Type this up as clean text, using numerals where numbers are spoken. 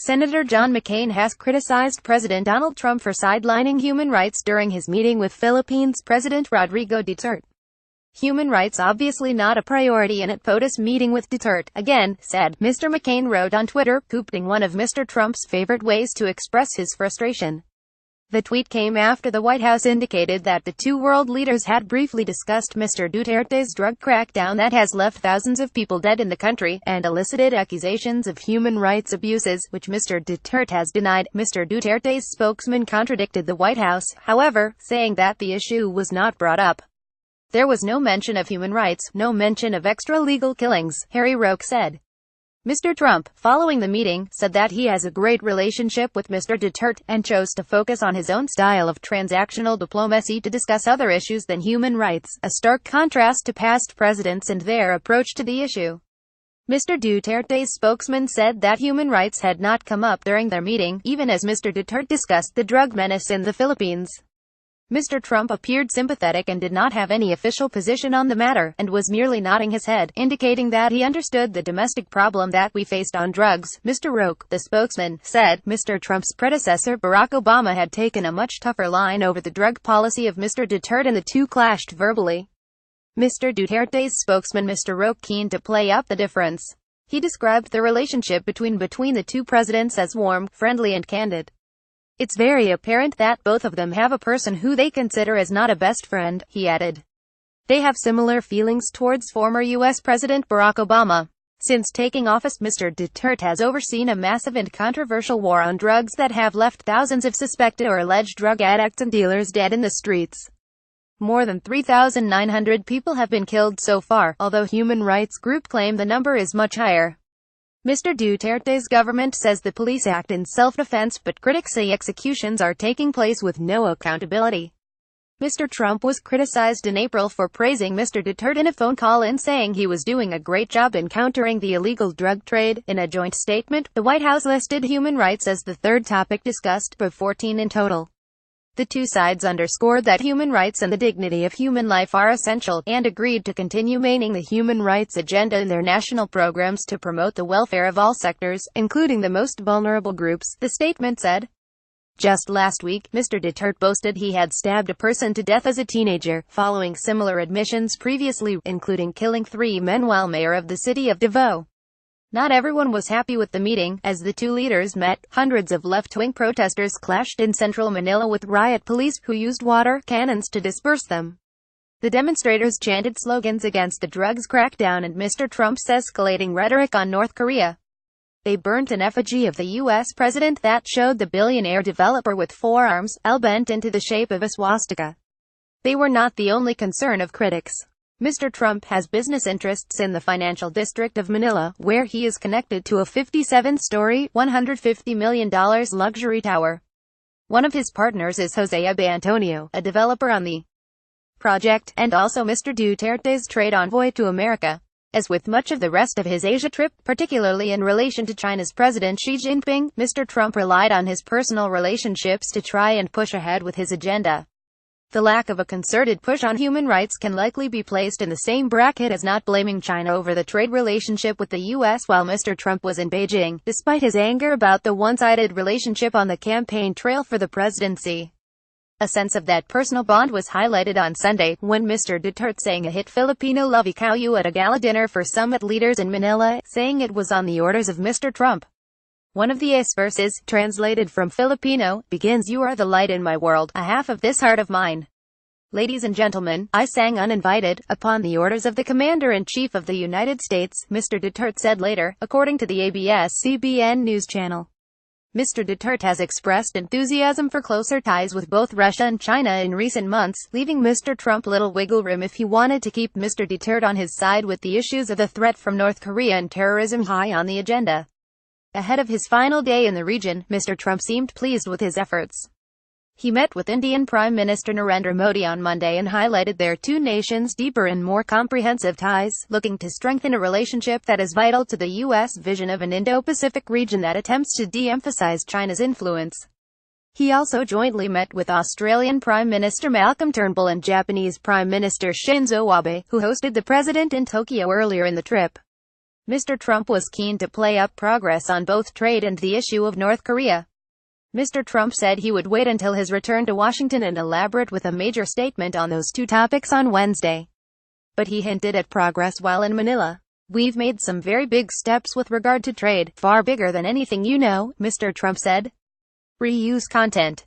Senator John McCain has criticized President Donald Trump for sidelining human rights during his meeting with Philippines President Rodrigo Duterte. Human rights obviously not a priority in a POTUS meeting with Duterte, again, said Mr. McCain wrote on Twitter, quoting one of Mr. Trump's favorite ways to express his frustration. The tweet came after the White House indicated that the two world leaders had briefly discussed Mr. Duterte's drug crackdown that has left thousands of people dead in the country, and elicited accusations of human rights abuses, which Mr. Duterte has denied. Mr. Duterte's spokesman contradicted the White House, however, saying that the issue was not brought up. There was no mention of human rights, no mention of extra-legal killings, Harry Roque said. Mr. Trump, following the meeting, said that he has a great relationship with Mr. Duterte, and chose to focus on his own style of transactional diplomacy to discuss other issues than human rights, a stark contrast to past presidents and their approach to the issue. Mr. Duterte's spokesman said that human rights had not come up during their meeting, even as Mr. Duterte discussed the drug menace in the Philippines. Mr. Trump appeared sympathetic and did not have any official position on the matter, and was merely nodding his head, indicating that he understood the domestic problem that we faced on drugs. Mr. Roque, the spokesman, said Mr. Trump's predecessor Barack Obama had taken a much tougher line over the drug policy of Mr. Duterte, and the two clashed verbally. Mr. Duterte's spokesman Mr. Roque keen to play up the difference. He described the relationship between the two presidents as warm, friendly and candid. It's very apparent that both of them have a person who they consider as not a best friend, he added. They have similar feelings towards former U.S. President Barack Obama. Since taking office, Mr. Duterte has overseen a massive and controversial war on drugs that have left thousands of suspected or alleged drug addicts and dealers dead in the streets. More than 3,900 people have been killed so far, although human rights groups claim the number is much higher. Mr. Duterte's government says the police act in self-defense, but critics say executions are taking place with no accountability. Mr. Trump was criticized in April for praising Mr. Duterte in a phone call and saying he was doing a great job in countering the illegal drug trade. In a joint statement, the White House listed human rights as the third topic discussed, but 14 in total. The two sides underscored that human rights and the dignity of human life are essential, and agreed to continue maintaining the human rights agenda in their national programs to promote the welfare of all sectors, including the most vulnerable groups, the statement said. Just last week, Mr. Duterte boasted he had stabbed a person to death as a teenager, following similar admissions previously, including killing 3 men while mayor of the city of Davao. Not everyone was happy with the meeting. As the two leaders met, hundreds of left-wing protesters clashed in central Manila with riot police, who used water cannons to disperse them. The demonstrators chanted slogans against the drugs crackdown and Mr. Trump's escalating rhetoric on North Korea. They burnt an effigy of the U.S. president that showed the billionaire developer with 4 arms, all bent into the shape of a swastika. They were not the only concern of critics. Mr. Trump has business interests in the financial district of Manila, where he is connected to a 57-story, $150 million luxury tower. One of his partners is Jose Abantonio, a developer on the project, and also Mr. Duterte's trade envoy to America. As with much of the rest of his Asia trip, particularly in relation to China's President Xi Jinping, Mr. Trump relied on his personal relationships to try and push ahead with his agenda. The lack of a concerted push on human rights can likely be placed in the same bracket as not blaming China over the trade relationship with the U.S. while Mr. Trump was in Beijing, despite his anger about the one-sided relationship on the campaign trail for the presidency. A sense of that personal bond was highlighted on Sunday, when Mr. Duterte sang a hit Filipino love ikaw at a gala dinner for summit leaders in Manila, saying it was on the orders of Mr. Trump. One of the verses, translated from Filipino, begins, "You are the light in my world, a half of this heart of mine. Ladies and gentlemen, I sang uninvited, upon the orders of the Commander-in-Chief of the United States," Mr. Duterte said later, according to the ABS-CBN news channel. Mr. Duterte has expressed enthusiasm for closer ties with both Russia and China in recent months, leaving Mr. Trump little wiggle room if he wanted to keep Mr. Duterte on his side with the issues of the threat from North Korea and terrorism high on the agenda. Ahead of his final day in the region, Mr. Trump seemed pleased with his efforts. He met with Indian Prime Minister Narendra Modi on Monday and highlighted their two nations' deeper and more comprehensive ties, looking to strengthen a relationship that is vital to the U.S. vision of an Indo-Pacific region that attempts to de-emphasize China's influence. He also jointly met with Australian Prime Minister Malcolm Turnbull and Japanese Prime Minister Shinzo Abe, who hosted the president in Tokyo earlier in the trip. Mr. Trump was keen to play up progress on both trade and the issue of North Korea. Mr. Trump said he would wait until his return to Washington and elaborate with a major statement on those two topics on Wednesday. But he hinted at progress while in Manila. "We've made some very big steps with regard to trade, far bigger than anything you know," Mr. Trump said. Reuse content.